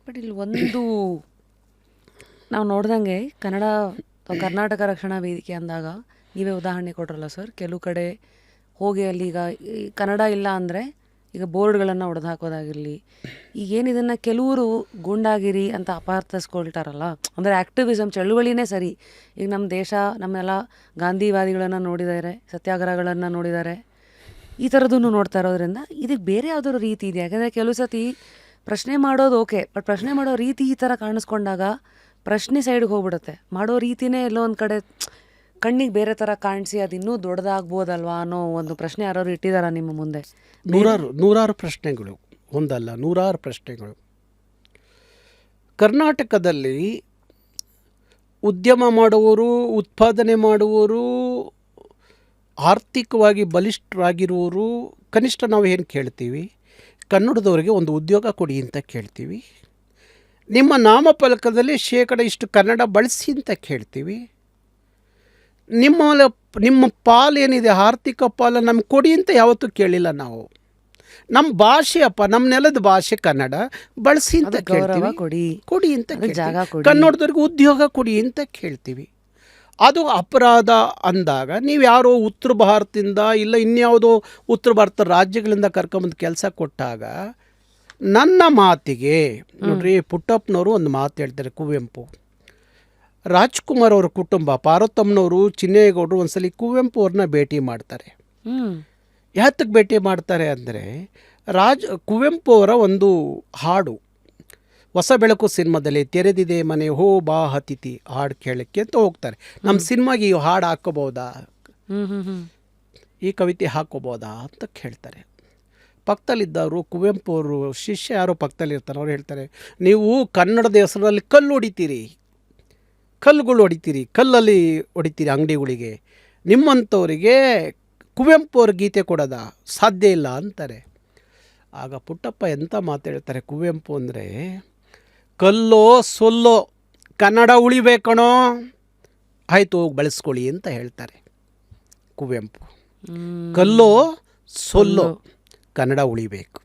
But ಇಲ್ಲಿ ಒಂದು ನಾವು ನೋಡ್ದಂಗೆ ಕನ್ನಡ ಕರ್ನಾಟಕ ರಕ್ಷಣಾ ವೇದಿಕೆ ಅಂದಾಗ ನೀವೇ ಉದಾಹರಣೆ ಕೊಟ್ರಲ್ಲ ಸರ್, ಕೆಲವು ಕಡೆ ಹೋಗಿ ಅಲ್ಲಿ ಈಗ ಈ ಕನ್ನಡ ಇಲ್ಲ ಅಂದರೆ ಈಗ ಬೋರ್ಡ್ಗಳನ್ನು ಒಡೆದು ಹಾಕೋದಾಗಿರಲಿ, ಈಗೇನು ಇದನ್ನು ಕೆಲವರು ಗೂಂಡಾಗಿರಿ ಅಂತ ಅಪಾರ್ಥಿಸ್ಕೊಳ್ತಾರಲ್ಲ, ಅಂದರೆ ಆ್ಯಕ್ಟಿವಿಸಮ್ ಚಳುವಳಿನೇ ಸರಿ. ಈಗ ನಮ್ಮ ದೇಶ ನಮ್ಮೆಲ್ಲ ಗಾಂಧಿವಾದಿಗಳನ್ನು ನೋಡಿದ್ದಾರೆ, ಸತ್ಯಾಗ್ರಹಗಳನ್ನು ನೋಡಿದ್ದಾರೆ, ಈ ಥರದನ್ನು ನೋಡ್ತಾ ಇರೋದ್ರಿಂದ ಇದಕ್ಕೆ ಬೇರೆ ಯಾವುದಾದ್ರು ರೀತಿ ಇದೆ. ಯಾಕಂದರೆ ಕೆಲವು ಸತಿ ಪ್ರಶ್ನೆ ಮಾಡೋದು ಓಕೆ, ಬಟ್ ಪ್ರಶ್ನೆ ಮಾಡೋ ರೀತಿ ಈ ಥರ ಕಾಣಿಸ್ಕೊಂಡಾಗ ಪ್ರಶ್ನೆ ಸೈಡ್ಗೆ ಹೋಗ್ಬಿಡುತ್ತೆ. ಮಾಡೋ ರೀತಿನೇ ಎಲ್ಲೋ ಒಂದು ಕಡೆ ಕಣ್ಣಿಗೆ ಬೇರೆ ಥರ ಕಾಣಿಸಿ ಅದು ಇನ್ನೂ ದೊಡ್ಡದಾಗ್ಬೋದಲ್ವಾ ಅನ್ನೋ ಒಂದು ಪ್ರಶ್ನೆ ಯಾರು ಇಟ್ಟಿದಾರ ನಿಮ್ಮ ಮುಂದೆ? ನೂರಾರು ಪ್ರಶ್ನೆಗಳು, ಒಂದಲ್ಲ ನೂರಾರು ಪ್ರಶ್ನೆಗಳು. ಕರ್ನಾಟಕದಲ್ಲಿ ಉದ್ಯಮ ಮಾಡುವವರು, ಉತ್ಪಾದನೆ ಮಾಡುವವರು, ಆರ್ಥಿಕವಾಗಿ ಬಲಿಷ್ಠರಾಗಿರುವವರು ಕನಿಷ್ಠ ನಾವು ಏನು ಕೇಳ್ತೀವಿ, ಕನ್ನಡದವರಿಗೆ ಒಂದು ಉದ್ಯೋಗ ಕೊಡಿ ಅಂತ ಕೇಳ್ತೀವಿ. ನಿಮ್ಮ ನಾಮಫಲಕದಲ್ಲಿ ಇಷ್ಟು ಕನ್ನಡ ಬಳಸಿ ಅಂತ ಕೇಳ್ತೀವಿ. ನಿಮ್ಮ ಪಾಲು ಏನಿದೆ, ಆರ್ಥಿಕ ಪಾಲು ನಮ್ಗೆ ಕೊಡಿ ಅಂತ ಯಾವತ್ತೂ ಕೇಳಿಲ್ಲ ನಾವು. ನಮ್ಮ ಭಾಷೆ ನಮ್ಮ ನೆಲದ ಭಾಷೆ ಕನ್ನಡ, ಬಳಸಿ ಅಂತ ಕೇಳ್ತೀವಿ. ಕೊಡಿ ಅಂತ ಕೇಳ್ತೀವಿ. ಕನ್ನಡದವ್ರಿಗೆ ಉದ್ಯೋಗ ಕೊಡಿ ಅಂತ ಕೇಳ್ತೀವಿ. ಅದು ಅಪರಾಧ ಅಂದಾಗ ನೀವು ಯಾರೋ ಉತ್ತರ ಭಾರತದಿಂದ ಇಲ್ಲ ಇನ್ಯಾವುದೋ ಉತ್ತರ ಭಾರತ ರಾಜ್ಯಗಳಿಂದ ಕರ್ಕೊಂಬಂದು ಕೆಲಸ ಕೊಟ್ಟಾಗ ನನ್ನ ಮಾತಿಗೆ ನೋಡ್ರಿ, ಪುಟ್ಟಪ್ಪನವರು ಒಂದು ಮಾತು ಹೇಳ್ತಾರೆ, ಕುವೆಂಪು, ರಾಜ್ಕುಮಾರ್ ಅವ್ರ ಕುಟುಂಬ, ಪಾರ್ವತಮ್ಮನವರು, ಚಿನ್ನೇಗೌಡರು ಒಂದ್ಸಲಿ ಕುವೆಂಪು ಅವ್ರನ್ನ ಭೇಟಿ ಮಾಡ್ತಾರೆ. ಯಾತಕ್ಕೆ ಭೇಟಿ ಮಾಡ್ತಾರೆ ಅಂದರೆ ಕುವೆಂಪು ಅವರ ಒಂದು ಹಾಡು ಹೊಸ ಬೆಳಕು ಸಿನಿಮಾದಲ್ಲಿ ತೆರೆದಿದೆ ಮನೆ ಹೋ ಬಾ ಹತಿಥಿ ಹಾಡು ಕೇಳಕ್ಕೆ ಅಂತ ಹೋಗ್ತಾರೆ. ನಮ್ಮ ಸಿನಿಮಾಗೆ ಈ ಹಾಡು ಹಾಕೋಬೋದಾ, ಈ ಕವಿತೆ ಹಾಕೋಬೋದಾ ಅಂತ ಕೇಳ್ತಾರೆ. ಪಕ್ಕದಲ್ಲಿದ್ದವರು ಕುವೆಂಪು ಅವರು ಶಿಷ್ಯ ಯಾರೋ ಪಕ್ಕದಲ್ಲಿರ್ತಾರೆ, ಅವ್ರು ಹೇಳ್ತಾರೆ, ನೀವು ಕನ್ನಡದ ಹೆಸರಲ್ಲಿ ಕಲ್ಲುಗಳು ಹೊಡಿತೀರಿ, ಕಲ್ಲಲ್ಲಿ ಹೊಡಿತೀರಿ ಅಂಗಡಿಗಳಿಗೆ, ನಿಮ್ಮಂಥವರಿಗೆ ಕುವೆಂಪು ಅವ್ರ ಗೀತೆ ಕೊಡೋದ ಸಾಧ್ಯ ಇಲ್ಲ ಅಂತಾರೆ. ಆಗ ಪುಟ್ಟಪ್ಪ ಎಂಥ ಮಾತಾಡ್ತಾರೆ, ಕುವೆಂಪು ಅಂದರೆ ಕಲ್ಲೋ ಸೊಲ್ಲೋ ಕನ್ನಡ ಉಳಿಬೇಕಣೋ, ಆಯಿತು ಹೋಗಿ ಬಳಸ್ಕೊಳ್ಳಿ ಅಂತ ಹೇಳ್ತಾರೆ ಕುವೆಂಪು. ಕಲ್ಲೋ ಸೊಲ್ಲೋ ಕನ್ನಡ ಉಳಿಬೇಕು.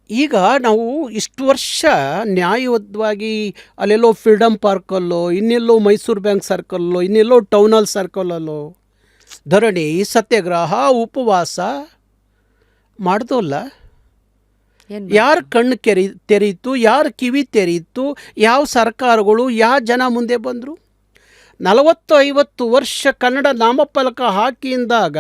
ಈಗ ನಾವು ಇಷ್ಟು ವರ್ಷ ನ್ಯಾಯಬದ್ಧವಾಗಿ ಅಲ್ಲೆಲ್ಲೋ ಫ್ರೀಡಮ್ ಪಾರ್ಕಲ್ಲೋ, ಇನ್ನೆಲ್ಲೋ ಮೈಸೂರು ಬ್ಯಾಂಕ್ ಸರ್ಕಲ್ಲೋ, ಇನ್ನೆಲ್ಲೋ ಟೌನ್ ಹಾಲ್ ಸರ್ಕಲಲ್ಲೋ ಧರಣಿ, ಸತ್ಯಾಗ್ರಹ, ಉಪವಾಸ ಮಾಡ್ದೋಲ್ಲ. ಯಾರ ಕಣ್ಣು ತೆರೀತು, ಯಾರ ಕಿವಿ ತೆರೀತು, ಯಾವ ಸರ್ಕಾರಗಳು, ಯಾವ ಜನ ಮುಂದೆ ಬಂದರು? 40-50 ವರ್ಷ ಕನ್ನಡ ನಾಮಫಲಕ ಹಾಕಿಂದಾಗ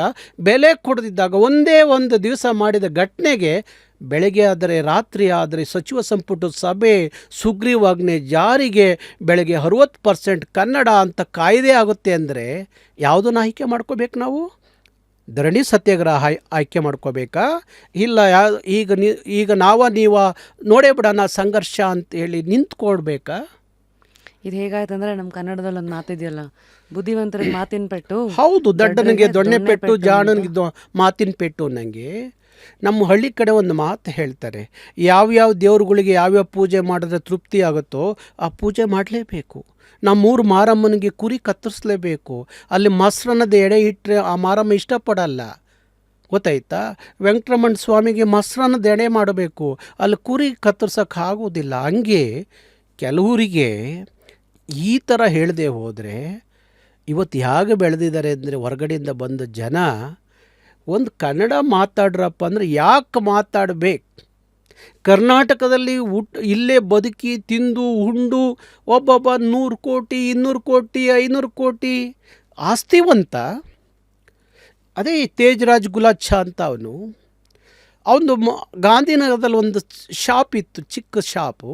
ಬೆಲೆ ಕೊಡದಿದ್ದಾಗ ಒಂದೇ ಒಂದು ದಿವಸ ಮಾಡಿದ ಘಟನೆಗೆ ಬೆಳಗ್ಗೆ ಆದರೆ ರಾತ್ರಿ ಆದರೆ ಸಚಿವ ಸಂಪುಟದ ಸಭೆ, ಸುಗ್ರೀವಾಜ್ಞೆ ಜಾರಿಗೆ, ಬೆಳಗ್ಗೆ 60% ಕನ್ನಡ ಅಂತ ಕಾಯ್ದೆ ಆಗುತ್ತೆ ಅಂದರೆ ಯಾವುದನ್ನು ಆಯ್ಕೆ ಮಾಡ್ಕೋಬೇಕು ನಾವು? ಧರಣಿ ಸತ್ಯಾಗ್ರಹ ಆಯ್ಕೆ ಮಾಡ್ಕೋಬೇಕಾ? ಇಲ್ಲ ಈಗ ನೀವ ನೋಡೇ ಬಿಡೋಣ ಸಂಘರ್ಷ ಅಂತೇಳಿ ನಿಂತ್ಕೊಡ್ಬೇಕಾ? ಇದು ಹೇಗಾಯ್ತಂದ್ರೆ ನಮ್ಮ ಕನ್ನಡದಲ್ಲಿ ಒಂದು ಮಾತಿದೆಯಲ್ಲ, ಬುದ್ಧಿವಂತರಿಗೆ ಮಾತಿನ ಪೆಟ್ಟು, ಹೌದು, ದೊಡ್ಡನಿಗೆ ದೊಣ್ಣೆ ಪೆಟ್ಟು, ಜಾಣನಿಗೆ ಮಾತಿನ ಪೆಟ್ಟು. ನನಗೆ ನಮ್ಮ ಹಳ್ಳಿ ಕಡೆ ಒಂದು ಮಾತು ಹೇಳ್ತಾರೆ, ಯಾವ್ಯಾವ ದೇವ್ರುಗಳಿಗೆ ಯಾವ್ಯಾವ ಪೂಜೆ ಮಾಡಿದ್ರೆ ತೃಪ್ತಿ ಆಗುತ್ತೋ ಆ ಪೂಜೆ ಮಾಡಲೇಬೇಕು. ನಮ್ಮೂರು ಮಾರಮ್ಮನಿಗೆ ಕುರಿ ಕತ್ತರಿಸಲೇಬೇಕು. ಅಲ್ಲಿ ಮೊಸರನ್ನದ ಎಡೆ ಇಟ್ಟರೆ ಆ ಮಾರಮ್ಮ ಇಷ್ಟಪಡಲ್ಲ, ಗೊತ್ತಾಯ್ತಾ? ವೆಂಕಟರಮಣ ಸ್ವಾಮಿಗೆ ಮೊಸರನ್ನದ ಎಡೆ ಮಾಡಬೇಕು, ಅಲ್ಲಿ ಕುರಿ ಕತ್ತರಿಸೋಕೆ ಆಗೋದಿಲ್ಲ. ಹಂಗೆ ಕೆಲವರಿಗೆ ಈ ಥರ ಹೇಳದೆ ಹೋದರೆ ಇವತ್ತು ಹೇಗೆ ಬೆಳೆದಿದ್ದಾರೆ ಅಂದರೆ, ಹೊರಗಡೆಯಿಂದ ಬಂದ ಜನ ಒಂದು ಕನ್ನಡ ಮಾತಾಡ್ರಪ್ಪ ಅಂದರೆ ಯಾಕೆ ಮಾತಾಡಬೇಕು? ಕರ್ನಾಟಕದಲ್ಲಿ ಇಲ್ಲೇ ಬದುಕಿ ತಿಂದು ಉಂಡು ಒಬ್ಬೊಬ್ಬ 100 ಕೋಟಿ 200 ಕೋಟಿ 500 ಕೋಟಿ ಆಸ್ತಿವಂತ. ಅದೇ ತೇಜರಾಜ್ ಗುಲಾಚ್ಚ ಅಂತ ಅವನು ಗಾಂಧಿನಗರದಲ್ಲಿ ಒಂದು ಶಾಪ್ ಇತ್ತು, ಚಿಕ್ಕ ಶಾಪು.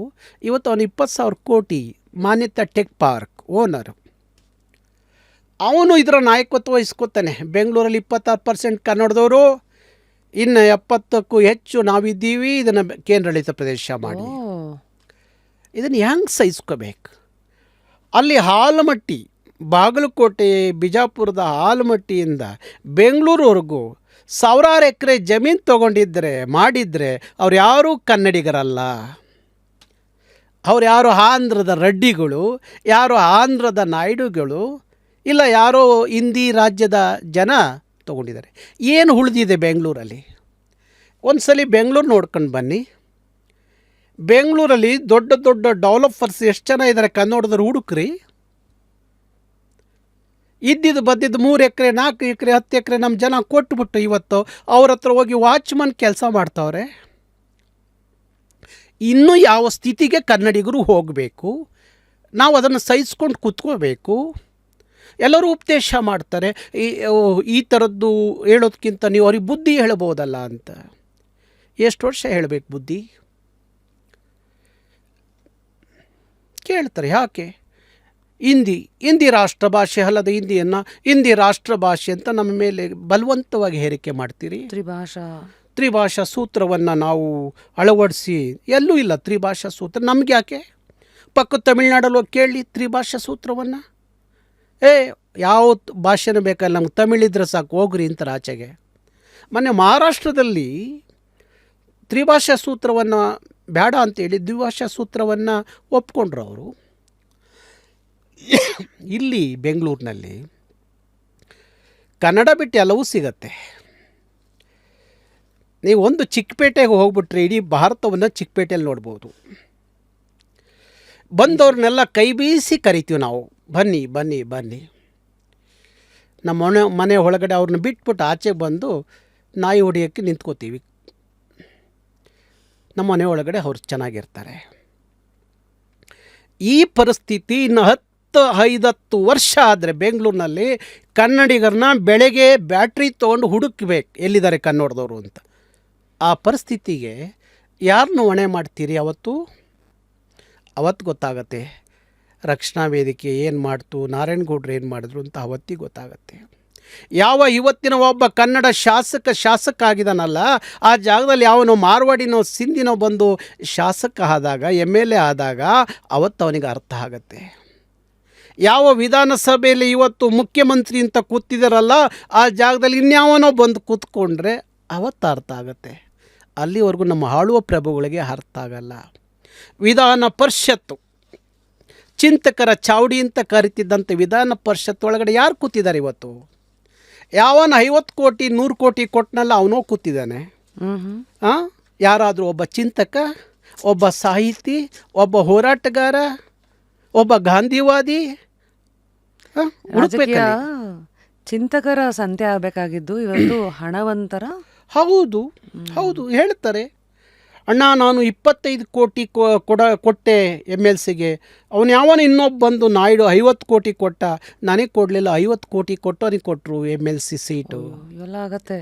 ಇವತ್ತು ಅವನು 20,000 ಕೋಟಿ ಮಾನ್ಯತಾ ಟೆಕ್ ಪಾರ್ಕ್ ಓನರು. ಅವನು ಇದರ ನಾಯಕತ್ವ ವಹಿಸ್ಕೊತಾನೆ. ಬೆಂಗಳೂರಲ್ಲಿ 26% ಕನ್ನಡದವರು, ಇನ್ನು 70ಕ್ಕೂ ಹೆಚ್ಚು ನಾವಿದ್ದೀವಿ, ಇದನ್ನು ಕೇಂದ್ರಾಡಳಿತ ಪ್ರದೇಶ ಮಾಡಿ. ಇದನ್ನು ಹೆಂಗೆ ಸಹಿಸ್ಕೋಬೇಕು? ಅಲ್ಲಿ ಹಾಲಮಟ್ಟಿ, ಬಾಗಲಕೋಟೆ, ಬಿಜಾಪುರದ ಹಾಲಮಟ್ಟಿಯಿಂದ ಬೆಂಗಳೂರುವರೆಗೂ ಸಾವಿರಾರು ಎಕರೆ ಜಮೀನು ಮಾಡಿದರೆ ಅವ್ರು ಯಾರೂ ಕನ್ನಡಿಗರಲ್ಲ. ಅವ್ರು ಯಾರು ಆಂಧ್ರದ ರೆಡ್ಡಿಗಳು, ಯಾರು ಆಂಧ್ರದ ನಾಯ್ಡುಗಳು, ಇಲ್ಲ ಯಾರೋ ಹಿಂದಿ ರಾಜ್ಯದ ಜನ ತೊಗೊಂಡಿದ್ದಾರೆ. ಏನು ಉಳಿದಿದೆ ಬೆಂಗಳೂರಲ್ಲಿ? ಒಂದು ಸಲ ಬೆಂಗಳೂರು ನೋಡ್ಕೊಂಡು ಬನ್ನಿ. ಬೆಂಗಳೂರಲ್ಲಿ ದೊಡ್ಡ ದೊಡ್ಡ ಡೆವಲಪರ್ಸ್ ಎಷ್ಟು ಜನ ಇದ್ದಾರೆ ಕನ್ನಡದವ್ರು ಹುಡುಕ್ರಿ. ಇದ್ದಿದ್ದು ಬದ್ದಿದ್ದು 3 ಎಕರೆ 4 ಎಕರೆ 10 ಎಕರೆ ನಮ್ಮ ಜನ ಕೊಟ್ಬಿಟ್ಟು ಇವತ್ತು ಅವ್ರ ಹತ್ರ ಹೋಗಿ ವಾಚ್ಮನ್ ಕೆಲಸ ಮಾಡ್ತಾವ್ರೆ. ಇನ್ನೂ ಯಾವ ಸ್ಥಿತಿಗೆ ಕನ್ನಡಿಗರು ಹೋಗಬೇಕು? ನಾವು ಅದನ್ನು ಸಹಿಸ್ಕೊಂಡು ಕೂತ್ಕೋಬೇಕು. ಎಲ್ಲರೂ ಉಪದೇಶ ಮಾಡ್ತಾರೆ, ಈ ಥರದ್ದು ಹೇಳೋದಕ್ಕಿಂತ ನೀವು ಅವ್ರಿಗೆ ಬುದ್ಧಿ ಹೇಳ್ಬೋದಲ್ಲ ಅಂತ. ಎಷ್ಟು ವರ್ಷ ಹೇಳಬೇಕು ಬುದ್ಧಿ? ಕೇಳ್ತಾರೆ. ಯಾಕೆ? ಹಿಂದಿ ರಾಷ್ಟ್ರ ಭಾಷೆ ಅಲ್ಲದ ಹಿಂದಿ ರಾಷ್ಟ್ರ ಭಾಷೆ ಅಂತ ನಮ್ಮ ಮೇಲೆ ಬಲವಂತವಾಗಿ ಹೇರಿಕೆ ಮಾಡ್ತೀರಿ. ತ್ರಿಭಾಷಾ ಸೂತ್ರವನ್ನು ನಾವು ಅಳವಡಿಸಿ ಎಲ್ಲೂ ಇಲ್ಲ ತ್ರಿಭಾಷಾ ಸೂತ್ರ. ನಮ್ಗೆ ಯಾಕೆ? ಪಕ್ಕ ತಮಿಳ್ನಾಡಲ್ಲಿ ಹೋಗಿ ಕೇಳಿ ತ್ರಿಭಾಷಾ ಸೂತ್ರವನ್ನು. ಯಾವ ಭಾಷೆನೂ ಬೇಕಲ್ಲ, ನಮ್ಗೆ ತಮಿಳಿದ್ರೆ ಸಾಕು ಹೋಗ್ರಿ ಅಂತಾರೆ ಆಚೆಗೆ. ಮೊನ್ನೆ ಮಹಾರಾಷ್ಟ್ರದಲ್ಲಿ ತ್ರಿಭಾಷಾ ಸೂತ್ರವನ್ನು ಬೇಡ ಅಂತೇಳಿ ದ್ವಿಭಾಷಾ ಸೂತ್ರವನ್ನು ಒಪ್ಕೊಂಡ್ರು ಅವರು. ಇಲ್ಲಿ ಬೆಂಗಳೂರಿನಲ್ಲಿ ಕನ್ನಡ ಬಿಟ್ಟು ಎಲ್ಲವೂ ಸಿಗತ್ತೆ. ನೀವು ಒಂದು ಚಿಕ್ಕಪೇಟೆಗೆ ಹೋಗ್ಬಿಟ್ರೆ ಇಡೀ ಭಾರತವನ್ನು ಚಿಕ್ಕಪೇಟೆಯಲ್ಲಿ ನೋಡ್ಬೋದು. ಬಂದವ್ರನ್ನೆಲ್ಲ ಕೈ ಬೀಸಿ ಕರಿತೀವಿ ನಾವು, ಬನ್ನಿ ಬನ್ನಿ ಬನ್ನಿ. ನಮ್ಮ ಮನೆ ಒಳಗಡೆ ಅವ್ರನ್ನ ಬಿಟ್ಬಿಟ್ಟು ಆಚೆ ಬಂದು ನಾಯಿ ಹೊಡಿಯೋಕ್ಕೆ ನಿಂತ್ಕೋತೀವಿ. ನಮ್ಮ ಮನೆ ಒಳಗಡೆ ಅವ್ರು ಚೆನ್ನಾಗಿರ್ತಾರೆ. ಈ ಪರಿಸ್ಥಿತಿ ಇನ್ನು 10-15 ವರ್ಷ ಆದರೆ ಬೆಂಗಳೂರಿನಲ್ಲಿ ಕನ್ನಡಿಗರನ್ನ ಬೆಳಗ್ಗೆ ಬ್ಯಾಟ್ರಿ ತೊಗೊಂಡು ಹುಡುಕಬೇಕು ಎಲ್ಲಿದ್ದಾರೆ ಕನ್ನಡದವರು ಅಂತ. ಆ ಪರಿಸ್ಥಿತಿಗೆ ಯಾರನ್ನು ಹೊಣೆ ಮಾಡ್ತೀರಿ? ಅವತ್ತು ಗೊತ್ತಾಗತ್ತೆ ರಕ್ಷಣಾ ವೇದಿಕೆ ಏನು ಮಾಡ್ತು, ನಾರಾಯಣಗೌಡರು ಏನು ಮಾಡಿದ್ರು ಅಂತ ಅವತ್ತಿಗೆ ಗೊತ್ತಾಗತ್ತೆ. ಇವತ್ತಿನ ಒಬ್ಬ ಕನ್ನಡ ಶಾಸಕ ಆಗಿದಾನಲ್ಲ, ಆ ಜಾಗದಲ್ಲಿ ಯಾವನೋ ಮಾರ್ವಾಡಿನೋ ಸಿಂಧಿನೋ ಬಂದು ಶಾಸಕ ಆದಾಗ, MLA ಆದಾಗ ಅವತ್ತು ಅವನಿಗೆ ಅರ್ಥ ಆಗತ್ತೆ. ಯಾವ ವಿಧಾನಸಭೆಯಲ್ಲಿ ಇವತ್ತು ಮುಖ್ಯಮಂತ್ರಿ ಅಂತ ಕೂತಿದ್ದಾರಲ್ಲ, ಆ ಜಾಗದಲ್ಲಿ ಇನ್ಯಾವನೋ ಬಂದು ಕೂತ್ಕೊಂಡ್ರೆ ಅವತ್ತು ಅರ್ಥ ಆಗತ್ತೆ. ಅಲ್ಲಿವರೆಗೂ ನಮ್ಮ ಆಳುವ ಪ್ರಭುಗಳಿಗೆ ಅರ್ಥ ಆಗಲ್ಲ. ವಿಧಾನ ಪರಿಷತ್ತು ಚಿಂತಕರ ಚಾವಡಿ ಅಂತ ಕರಿತಿದ್ದಂಥ ವಿಧಾನ ಪರಿಷತ್ ಒಳಗಡೆ ಯಾರು ಕೂತಿದ್ದಾರೆ ಇವತ್ತು? ಯಾವನ 50 ಕೋಟಿ 100 ಕೋಟಿ ಕೊಟ್ಟನಲ್ಲ ಅವನೋ ಕೂತಿದ್ದಾನೆ. ಯಾರಾದರೂ ಒಬ್ಬ ಚಿಂತಕ, ಒಬ್ಬ ಸಾಹಿತಿ, ಒಬ್ಬ ಹೋರಾಟಗಾರ, ಒಬ್ಬ ಗಾಂಧಿವಾದಿ ಚಿಂತಕರ ಸಂತೆ ಆಗಬೇಕಾಗಿದ್ದು ಇವತ್ತು ಹಣವಂತರ. ಹೌದು ಹೇಳ್ತಾರೆ. ಅಣ್ಣ ನಾನು 25 ಕೋಟಿ ಕೊಟ್ಟೆ MLCಗೆ, ಅವನು ಯಾವನ ಇನ್ನೊಬ್ಬ ಬಂದು ನಾಯ್ಡು 50 ಕೋಟಿ ಕೊಟ್ಟ, ನನಗೆ ಕೊಡಲಿಲ್ಲ, 50 ಕೋಟಿ ಕೊಟ್ಟವನಿಗೆ ಕೊಟ್ಟರು MLC ಸೀಟು. ಇವೆಲ್ಲ ಆಗತ್ತೆ.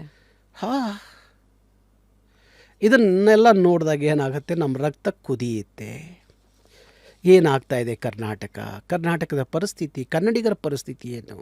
ಇದನ್ನೆಲ್ಲ ನೋಡಿದಾಗ ಏನಾಗುತ್ತೆ, ನಮ್ಮ ರಕ್ತ ಕುದಿಯುತ್ತೆ. ಏನಾಗ್ತಾ ಇದೆ ಕರ್ನಾಟಕದ ಪರಿಸ್ಥಿತಿ, ಕನ್ನಡಿಗರ ಪರಿಸ್ಥಿತಿ ಏನು?